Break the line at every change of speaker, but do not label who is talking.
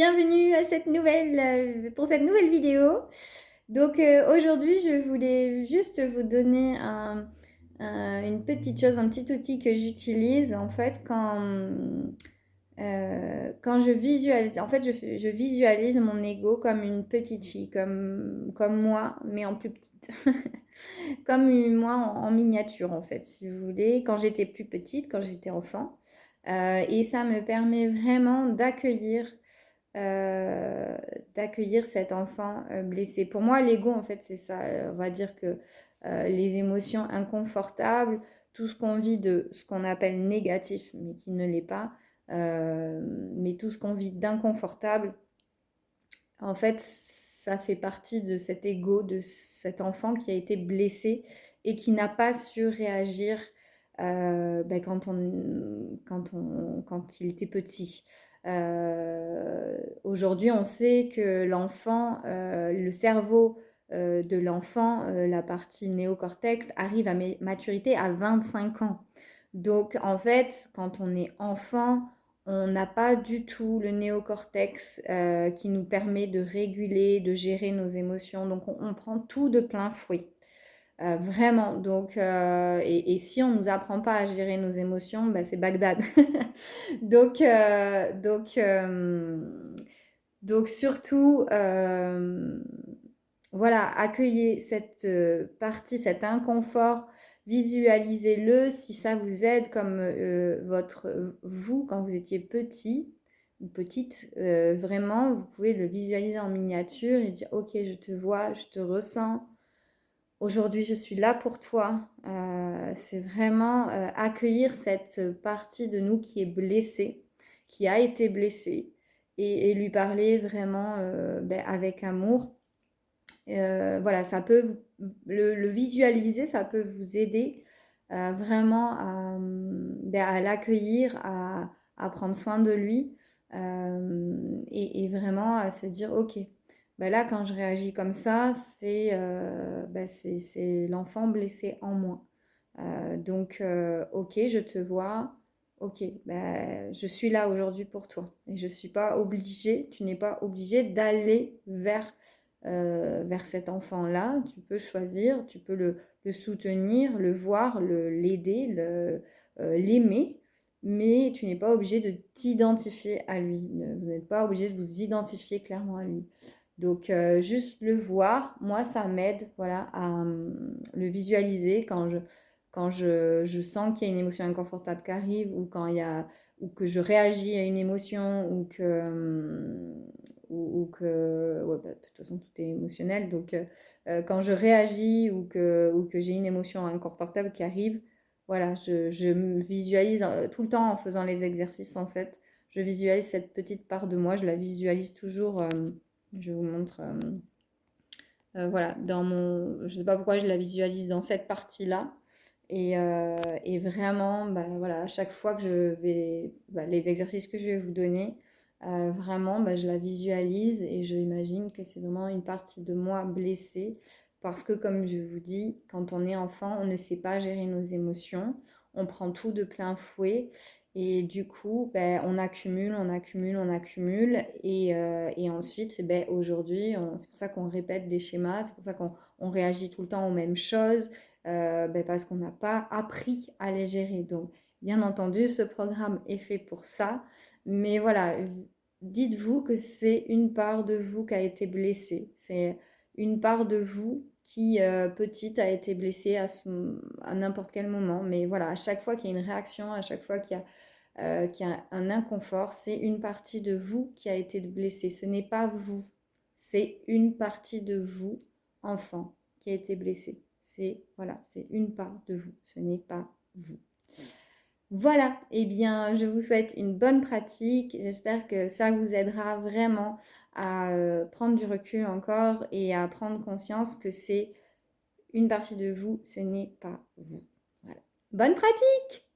bienvenue à pour cette nouvelle vidéo. Donc aujourd'hui, je voulais juste vous donner une petite chose, un petit outil que j'utilise en fait quand je visualise. En fait, je visualise mon ego comme une petite fille, comme moi, mais en plus petite. Comme moi en miniature en fait, si vous voulez, quand j'étais plus petite, quand j'étais enfant. Et ça me permet vraiment euh, d'accueillir cet enfant blessé. Pour moi, l'ego, en fait, c'est ça. On va dire que les émotions inconfortables, tout ce qu'on vit de ce qu'on appelle négatif, mais qui ne l'est pas, mais tout ce qu'on vit d'inconfortable, en fait, ça fait partie de cet ego, de cet enfant qui a été blessé et qui n'a pas su réagir ben, quand il était petit. Aujourd'hui, on sait que le cerveau de l'enfant, la partie néocortex, arrive à maturité à 25 ans. Donc, en fait, quand on est enfant, on n'a pas du tout le néocortex qui nous permet de réguler, de gérer nos émotions. Donc, on prend tout de plein fouet. Vraiment. Donc, et si on ne nous apprend pas à gérer nos émotions, bah, c'est Bagdad. Donc, euh, donc, euh, donc surtout, voilà, accueillez cette partie, cet inconfort, visualisez-le si ça vous aide comme vous quand vous étiez petit ou petite. Vraiment, vous pouvez le visualiser en miniature et dire, ok, je te vois, je te ressens. Aujourd'hui, je suis là pour toi. C'est vraiment accueillir cette partie de nous qui est blessée, qui a été blessée, et lui parler vraiment ben, avec amour. Voilà, le visualiser, ça peut vous aider vraiment ben, à l'accueillir, à prendre soin de lui et vraiment à se dire, ok, ben là quand je réagis comme ça, ben, c'est l'enfant blessé en moi. Donc, ok, je te vois. Ok, ben, je suis là aujourd'hui pour toi. Et je suis pas obligée, tu n'es pas obligé d'aller vers cet enfant-là. Tu peux choisir, tu peux le soutenir, le voir, l'aider, l'aimer, mais tu n'es pas obligé de t'identifier à lui. Vous n'êtes pas obligé de vous identifier clairement à lui. Donc, juste le voir, moi, ça m'aide voilà, à le visualiser quand je sens qu'il y a une émotion inconfortable qui arrive ou que je réagis à une émotion ou que ouais, bah, de toute façon tout est émotionnel donc quand je réagis ou que j'ai une émotion inconfortable qui arrive, voilà, je me visualise tout le temps en faisant les exercices en fait, je visualise cette petite part de moi, je la visualise toujours, je vous montre voilà, je sais pas pourquoi je la visualise dans cette partie-là. Et vraiment, bah, voilà, à chaque fois que je vais, bah, les exercices que je vais vous donner, vraiment, bah, je la visualise et je imagine que c'est vraiment une partie de moi blessée. Parce que, comme je vous dis, quand on est enfant, on ne sait pas gérer nos émotions. On prend tout de plein fouet. Et du coup, ben, on accumule, on accumule, on accumule. Et ensuite, ben, aujourd'hui, c'est pour ça qu'on répète des schémas, c'est pour ça qu'on réagit tout le temps aux mêmes choses, ben, parce qu'on n'a pas appris à les gérer. Donc, bien entendu, ce programme est fait pour ça. Mais voilà, dites-vous que c'est une part de vous qui a été blessée. C'est une part de vous qui, petite, a été blessée à n'importe quel moment. Mais voilà, à chaque fois qu'il y a une réaction, à chaque fois qu'il y a un inconfort, c'est une partie de vous qui a été blessée. Ce n'est pas vous, c'est une partie de vous, enfant, qui a été blessée. C'est une part de vous, ce n'est pas vous. Voilà, eh bien, je vous souhaite une bonne pratique. J'espère que ça vous aidera vraiment à prendre du recul encore et à prendre conscience que c'est une partie de vous, ce n'est pas vous. Voilà. Bonne pratique!